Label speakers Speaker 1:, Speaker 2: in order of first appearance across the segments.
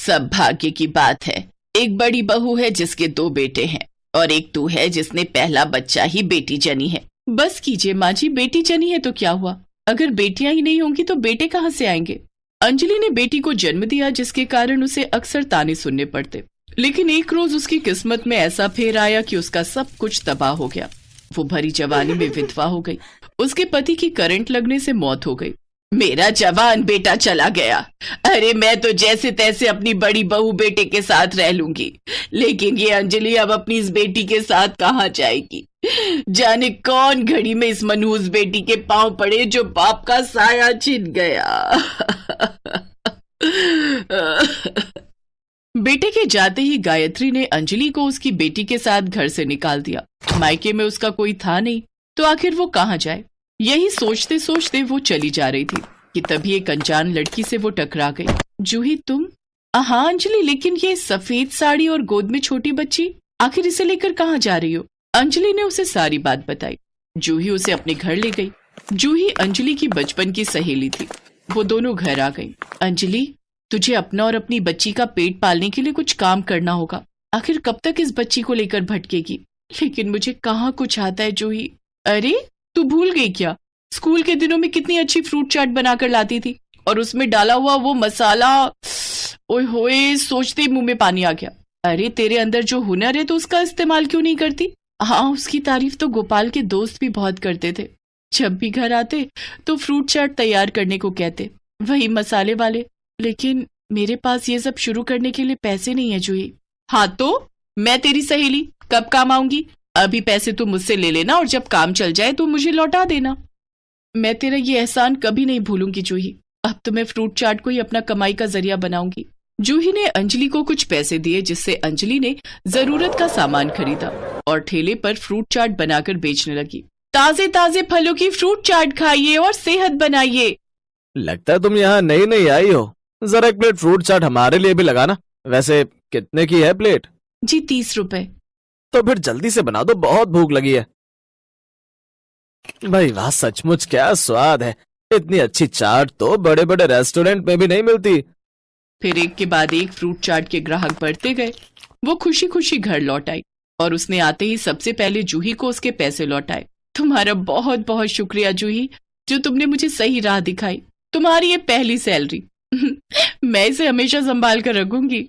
Speaker 1: सब भाग्य की बात है। एक बड़ी बहू है जिसके 2 बेटे हैं और एक तू है जिसने पहला बच्चा ही बेटी जनी है। बस कीजिए माँ जी, बेटी जनी है तो क्या हुआ, अगर बेटियां ही नहीं होंगी तो बेटे कहाँ से आएंगे। अंजलि ने बेटी को जन्म दिया जिसके कारण उसे अक्सर ताने सुनने पड़ते, लेकिन एक रोज उसकी किस्मत में ऐसा फेर आया कि उसका सब कुछ तबाह हो गया। वो भरी जवानी में विधवा हो गई। उसके पति की करंट लगने से मौत हो गई। मेरा जवान बेटा चला गया। अरे मैं तो जैसे तैसे अपनी बड़ी बहू बेटे के साथ रह लूंगी, लेकिन ये अंजलि अब अपनी इस बेटी के साथ कहाँ जाएगी। जाने कौन घड़ी में इस मनहूस बेटी के पांव पड़े जो बाप का साया छिन गया। बेटे के जाते ही गायत्री ने अंजलि को उसकी बेटी के साथ घर से निकाल दिया। मायके में उसका कोई था नहीं तो आखिर वो कहाँ जाए। यही सोचते सोचते वो चली जा रही थी कि तभी एक अनजान लड़की से वो टकरा गई। जूही तुम? हाँ अंजलि, लेकिन ये सफेद साड़ी और गोद में छोटी बच्ची, आखिर इसे लेकर कहाँ जा रही हो? अंजलि ने उसे सारी बात बताई। जूही उसे अपने घर ले गई। जूही अंजलि की बचपन की सहेली थी। वो दोनों घर आ गई। अंजलि, तुझे अपना और अपनी बच्ची का पेट पालने के लिए कुछ काम करना होगा। आखिर कब तक इस बच्ची को लेकर भटकेगी? लेकिन मुझे कहाँ कुछ आता है जूही। अरे तू भूल गई क्या, स्कूल के दिनों में कितनी अच्छी फ्रूट चाट बनाकर लाती थी और उसमें डाला हुआ वो मसाला, ओए होए, सोचते ही मुंह में पानी आ गया। अरे तेरे अंदर जो हुनर है तो उसका इस्तेमाल क्यों नहीं करती? हाँ, उसकी तारीफ तो गोपाल के दोस्त भी बहुत करते थे। जब भी घर आते तो फ्रूट चाट तैयार करने को कहते, वही मसाले वाले। लेकिन मेरे पास ये सब शुरू करने के लिए पैसे नहीं है जूही। हाँ तो मैं तेरी सहेली, कब काम आऊंगी? अभी पैसे तू मुझसे ले लेना और जब काम चल जाए तो मुझे लौटा देना। मैं तेरा ये एहसान कभी नहीं भूलूंगी जूही। अब तो मैं फ्रूट चाट को ही अपना कमाई का जरिया बनाऊंगी। जूही ने अंजलि को कुछ पैसे दिए जिससे अंजलि ने जरूरत का सामान खरीदा और ठेले पर फ्रूट चाट बनाकर बेचने लगी। ताजे ताजे फलों की फ्रूट चाट खाइए और सेहत बनाइए।
Speaker 2: लगता है तुम यहाँ नई नई आई हो, जरा एक प्लेट फ्रूट चाट हमारे लिए भी लगाना। वैसे कितने की है प्लेट?
Speaker 1: जी 30 रुपए।
Speaker 2: तो फिर जल्दी से बना दो, बहुत भूख लगी है। भाई वाह, सचमुच क्या स्वाद है। इतनी अच्छी चाट तो बड़े बड़े रेस्टोरेंट में भी नहीं मिलती।
Speaker 1: फिर एक के बाद एक फ्रूट चाट के ग्राहक बढ़ते गए। वो खुशी खुशी घर लौट आई और उसने आते ही सबसे पहले जूही को उसके पैसे लौटाए। तुम्हारा बहुत बहुत शुक्रिया जूही, जो तुमने मुझे सही राह दिखाई। तुम्हारी ये पहली सैलरी। मैं इसे हमेशा संभाल कर रखूंगी।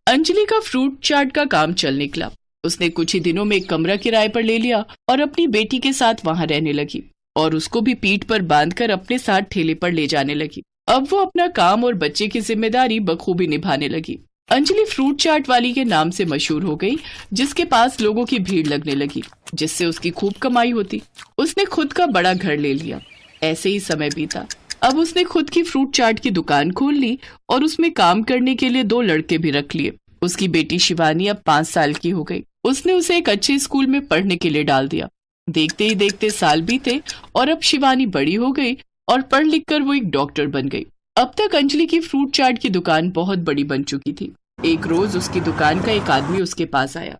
Speaker 1: अंजलि का फ्रूट चाट का काम चल निकला। उसने कुछ ही दिनों में एक कमरा किराए पर ले लिया और अपनी बेटी के साथ वहां रहने लगी और उसको भी पीठ पर बांधकर अपने साथ ठेले पर ले जाने लगी। अब वो अपना काम और बच्चे की जिम्मेदारी बखूबी निभाने लगी। अंजलि फ्रूट चाट वाली के नाम से मशहूर हो गई, जिसके पास लोगों की भीड़ लगने लगी, जिससे उसकी खूब कमाई होती। उसने खुद का बड़ा घर ले लिया। ऐसे ही समय बीता। अब उसने खुद की फ्रूट चाट की दुकान खोल ली और उसमें काम करने के लिए 2 लड़के भी रख लिए। उसकी बेटी शिवानी अब 5 साल की हो गई। उसने उसे एक अच्छे स्कूल में पढ़ने के लिए डाल दिया। देखते ही देखते साल बीते और अब शिवानी बड़ी हो गई और पढ़ लिख कर वो एक डॉक्टर बन गई। अब तक अंजलि की फ्रूट चाट की दुकान बहुत बड़ी बन चुकी थी। एक रोज उसकी दुकान का एक आदमी उसके पास आया।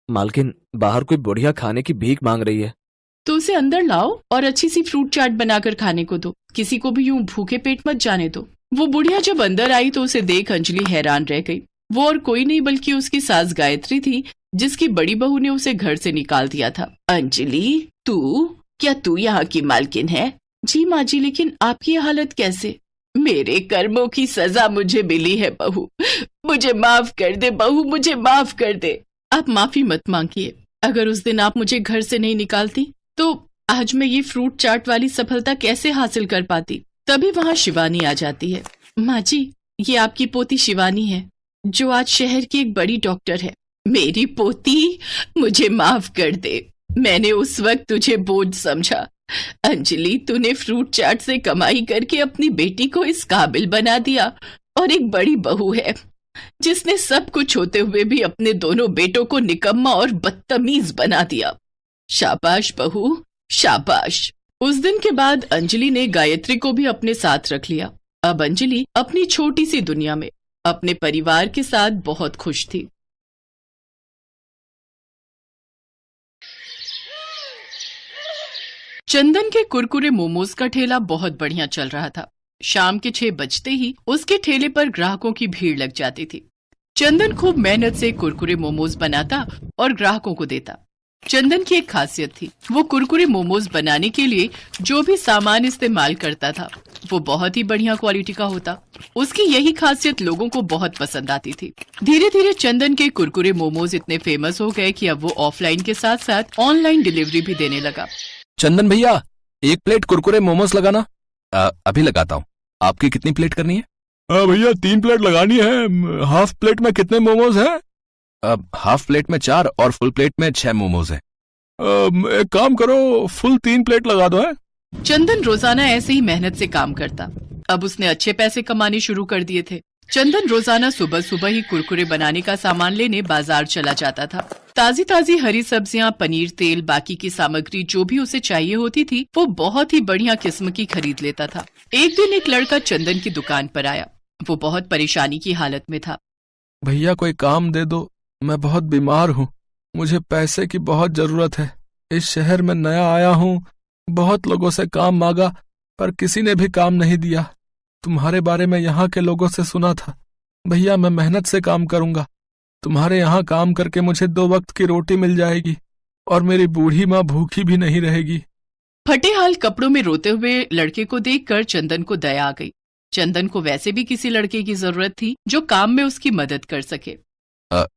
Speaker 2: मालकिन, बाहर कोई बुढ़िया खाने की भीख मांग रही है।
Speaker 1: तो उसे अंदर लाओ और अच्छी सी फ्रूट चाट बनाकर खाने को दो। किसी को भी यूं भूखे पेट मत जाने दो। वो बुढ़िया जब अंदर आई तो उसे देख अंजलि हैरान रह गई। वो और कोई नहीं बल्कि उसकी सास गायत्री थी, जिसकी बड़ी बहू ने उसे घर से निकाल दिया था। अंजलि, क्या तू यहाँ की मालकिन है? जी माँ जी, लेकिन आपकी ये हालत कैसे? मेरे कर्मों की सजा मुझे मिली है बहू। मुझे माफ कर दे बहू, मुझे माफ कर दे। आप माफी मत मांगिए। अगर उस दिन आप मुझे घर से नहीं निकालती तो आज मैं ये फ्रूट चाट वाली सफलता कैसे हासिल कर पाती। तभी वहाँ शिवानी आ जाती है। माँ जी, ये आपकी पोती शिवानी है, जो आज शहर की एक बड़ी डॉक्टर है। मेरी पोती? मुझे माफ कर दे, मैंने उस वक्त तुझे बोझ समझा। अंजलि, तूने फ्रूट चाट से कमाई करके अपनी बेटी को इस काबिल बना दिया और एक बड़ी बहू है जिसने सब कुछ होते हुए भी अपने दोनों बेटों को निकम्मा और बदतमीज बना दिया। शाबाश बहू, शाबाश। उस दिन के बाद अंजलि ने गायत्री को भी अपने साथ रख लिया। अब अंजलि अपनी छोटी सी दुनिया में अपने परिवार के साथ बहुत खुश थी। चंदन के कुरकुरे मोमोज का ठेला बहुत बढ़िया चल रहा था। शाम के 6 बजते ही उसके ठेले पर ग्राहकों की भीड़ लग जाती थी। चंदन खूब मेहनत से कुरकुरे मोमोज बनाता और ग्राहकों को देता। चंदन की एक खासियत थी, वो कुरकुरे मोमोज बनाने के लिए जो भी सामान इस्तेमाल करता था वो बहुत ही बढ़िया क्वालिटी का होता। उसकी यही खासियत लोगों को बहुत पसंद आती थी। धीरे धीरे चंदन के कुरकुरे मोमोज इतने फेमस हो गए कि अब वो ऑफलाइन के साथ साथ ऑनलाइन डिलीवरी भी देने लगा।
Speaker 3: चंदन भैया, 1 प्लेट कुरकुरे मोमोज लगाना। अभी लगाता हूँ। आपकी कितनी प्लेट करनी है?
Speaker 4: भैया 3 प्लेट लगानी है। हाफ प्लेट में कितने मोमोज हैं?
Speaker 3: हाफ प्लेट में 4 और फुल प्लेट में 6 मोमोज हैं।
Speaker 4: एक काम करो, फुल 3 प्लेट लगा दो है।
Speaker 1: चंदन रोजाना ऐसे ही मेहनत से काम करता। अब उसने अच्छे पैसे कमाने शुरू कर दिए थे। चंदन रोजाना सुबह सुबह ही कुरकुरे बनाने का सामान लेने बाजार चला जाता था। ताजी ताजी हरी सब्जियां, पनीर, तेल, बाकी की सामग्री जो भी उसे चाहिए होती थी वो बहुत ही बढ़िया किस्म की खरीद लेता था। एक दिन एक लड़का चंदन की दुकान पर आया। वो बहुत परेशानी की हालत में था।
Speaker 4: भैया कोई काम दे दो, मैं बहुत बीमार हूँ, मुझे पैसे की बहुत जरूरत है। इस शहर में नया आया हूँ, बहुत लोगों से काम मांगा पर किसी ने भी काम नहीं दिया। तुम्हारे बारे में यहाँ के लोगों से सुना था। भैया मैं मेहनत से काम करूंगा, तुम्हारे यहाँ काम करके मुझे 2 वक्त की रोटी मिल जाएगी और मेरी बूढ़ी माँ भूखी भी नहीं रहेगी।
Speaker 1: फटे हाल कपड़ों में रोते हुए लड़के को देखकर चंदन को दया आ गई। चंदन को वैसे भी किसी लड़के की जरूरत थी जो काम में उसकी मदद कर सके।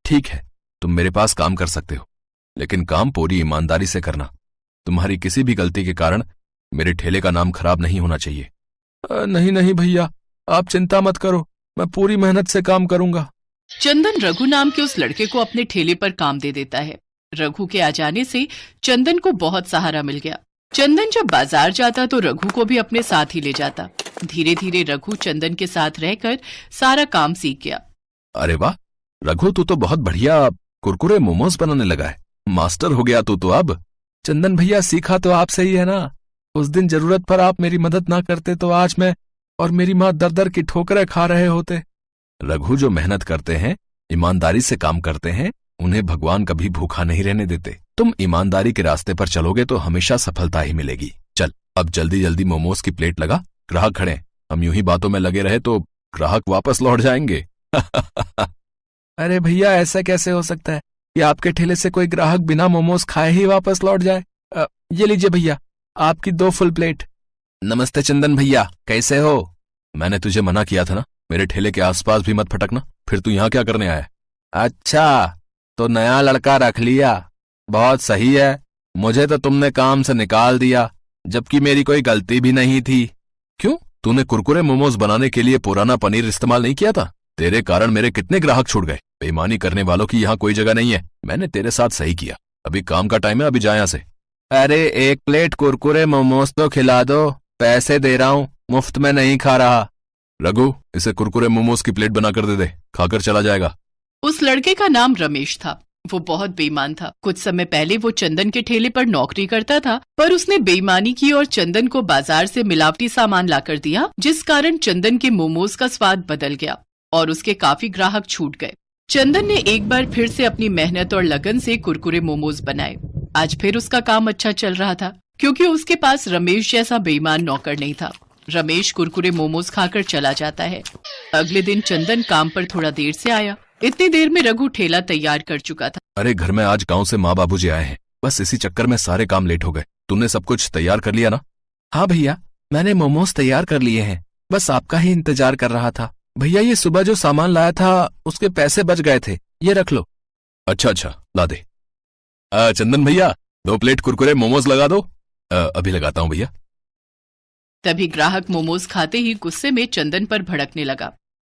Speaker 3: ठीक है, तुम मेरे पास काम कर सकते हो, लेकिन काम पूरी ईमानदारी से करना। तुम्हारी किसी भी गलती के कारण मेरे ठेले का नाम खराब नहीं होना चाहिए।
Speaker 4: नहीं नहीं भैया, आप चिंता मत करो, मैं पूरी मेहनत से काम करूंगा।
Speaker 1: चंदन रघु नाम के उस लड़के को अपने ठेले पर काम दे देता है। रघु के आ जाने से चंदन को बहुत सहारा मिल गया। चंदन जब बाजार जाता तो रघु को भी अपने साथ ही ले जाता। धीरे धीरे रघु चंदन के साथ रहकर सारा काम सीख गया।
Speaker 3: अरे वाह रघु, तू तो बहुत बढ़िया कुरकुरे मोमोज बनाने लगा है। मास्टर हो गया तू तो अब।
Speaker 4: चंदन भैया सीखा तो आपसे ही है ना। उस दिन जरूरत पर आप मेरी मदद ना करते तो आज मैं और मेरी माँ दर दर की ठोकरें खा रहे होते।
Speaker 3: रघु, जो मेहनत करते हैं, ईमानदारी से काम करते हैं, उन्हें भगवान कभी भूखा नहीं रहने देते। तुम ईमानदारी के रास्ते पर चलोगे तो हमेशा सफलता ही मिलेगी। चल अब जल्दी जल्दी मोमोज की प्लेट लगा, ग्राहक खड़े हैं। हम यूं ही बातों में लगे रहे तो ग्राहक वापस लौट जाएंगे।
Speaker 4: अरे भैया ऐसा कैसे हो सकता है कि आपके ठेले से कोई ग्राहक बिना मोमोज खाए ही वापस लौट जाए। ये लीजिए भैया, आपकी 2 फुल प्लेट।
Speaker 3: नमस्ते चंदन भैया, कैसे हो? मैंने तुझे मना किया था ना, मेरे ठेले के आसपास भी मत फटकना। फिर तू यहाँ क्या करने आया?
Speaker 4: अच्छा, तो नया लड़का रख लिया, बहुत सही है। मुझे तो तुमने काम से निकाल दिया, जबकि मेरी कोई गलती भी नहीं थी।
Speaker 3: क्यों? तूने कुरकुरे मोमोज बनाने के लिए पुराना पनीर इस्तेमाल नहीं किया था? तेरे कारण मेरे कितने ग्राहक छूट गए। बेईमानी करने वालों की यहाँ कोई जगह नहीं है। मैंने तेरे साथ सही किया। अभी काम का टाइम है, अभी जा यहाँ से।
Speaker 4: अरे 1 प्लेट कुरकुरे मोमोज तो खिला दो, पैसे दे रहा हूँ, मुफ्त में नहीं खा रहा।
Speaker 3: रघु, इसे कुरकुरे मोमोज की प्लेट बनाकर दे, खाकर चला जाएगा।
Speaker 1: उस लड़के का नाम रमेश था। वो बहुत बेईमान था। कुछ समय पहले वो चंदन के ठेले पर नौकरी करता था, पर उसने बेईमानी की और चंदन को बाजार से मिलावटी सामान लाकर दिया, जिस कारण चंदन के मोमोज का स्वाद बदल गया और उसके काफी ग्राहक छूट गए। चंदन ने एक बार फिर से अपनी मेहनत और लगन से कुरकुरे मोमोज बनाए। आज फिर उसका काम अच्छा चल रहा था, क्योंकि उसके पास रमेश जैसा बेईमान नौकर नहीं था। रमेश कुरकुरे मोमोज खाकर चला जाता है। अगले दिन चंदन काम पर थोड़ा देर से आया। इतनी देर में रघु ठेला तैयार कर चुका था।
Speaker 3: अरे घर में आज गांव से माँ बाबूजी आए हैं, बस इसी चक्कर में सारे काम लेट हो गए। तुमने सब कुछ तैयार कर लिया ना?
Speaker 4: हाँ भैया, मैंने मोमोज तैयार कर लिए हैं, बस आपका ही इंतजार कर रहा था। भैया ये सुबह जो सामान लाया था उसके पैसे बच गए थे, ये रख लो।
Speaker 3: अच्छा, ला दे। चंदन भैया 2 प्लेट कुरकुरे मोमोज लगा दो। अभी लगाता हूँ भैया।
Speaker 1: तभी ग्राहक मोमोज खाते ही गुस्से में चंदन पर भड़कने लगा।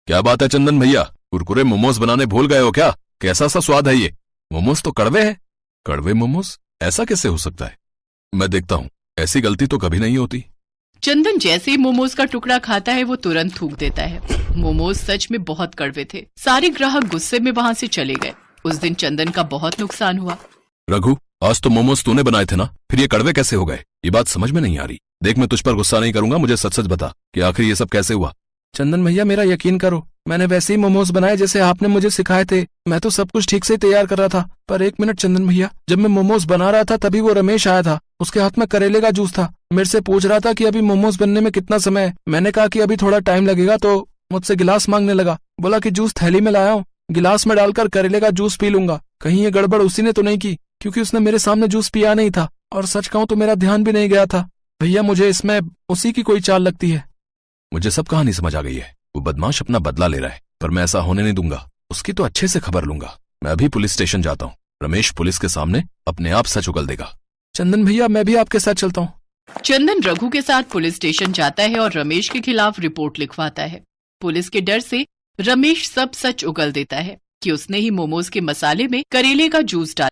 Speaker 3: क्या बात है चंदन भैया, कुरकुरे मोमोज बनाने भूल गए हो क्या? कैसा सा स्वाद है ये? मोमोज तो कड़वे हैं। कड़वे मोमोज? ऐसा कैसे हो सकता है? मैं देखता हूँ, ऐसी गलती तो कभी नहीं होती।
Speaker 1: चंदन जैसे ही मोमोज का टुकड़ा खाता है वो तुरंत थूक देता है। मोमोज सच में बहुत कड़वे थे। सारे ग्राहक गुस्से में वहाँ से चले गए। उस दिन चंदन का बहुत नुकसान हुआ।
Speaker 3: रघु, आज तो मोमोज तूने बनाए थे ना, फिर ये कड़वे कैसे हो गए? ये बात समझ में नहीं आ रही। देख, मैं तुझ पर गुस्सा नहीं करूंगा, मुझे सच सच बता कि आखिर ये सब कैसे हुआ।
Speaker 4: चंदन भैया मेरा यकीन करो, मैंने वैसे ही मोमोज बनाए जैसे आपने मुझे सिखाए थे। मैं तो सब कुछ ठीक से तैयार कर रहा था, पर 1 मिनट चंदन भैया, जब मैं मोमोज बना रहा था तभी वो रमेश आया था। उसके हाथ में करेले का जूस था। मेरे से पूछ रहा था कि अभी मोमोज बनने में कितना समय है। मैंने कहा कि अभी थोड़ा टाइम लगेगा, तो मुझसे गिलास मांगने लगा। बोला कि जूस थैली में लाया हूँ, गिलास में डालकर करेले का जूस पी लूंगा। कहीं ये गड़बड़ उसी ने तो नहीं की, क्योंकि उसने मेरे सामने जूस पिया नहीं था, और सच कहूं तो मेरा ध्यान भी नहीं गया था। भैया मुझे इसमें उसी की कोई चाल लगती है।
Speaker 3: मुझे सब कहानी समझ आ गई है। वो बदमाश अपना बदला ले रहा है, पर मैं ऐसा होने नहीं दूंगा। उसकी तो अच्छे से खबर लूंगा। मैं अभी पुलिस स्टेशन जाता हूँ। रमेश पुलिस के सामने अपने आप सच उगल देगा।
Speaker 4: चंदन भैया, मैं भी आपके साथ चलता हूँ।
Speaker 1: चंदन रघु के साथ पुलिस स्टेशन जाता है और रमेश के खिलाफ रिपोर्ट लिखवाता है। पुलिस के डर से रमेश सब सच उगल देता है कि उसने ही मोमोज के मसाले में करेले का जूस डाला।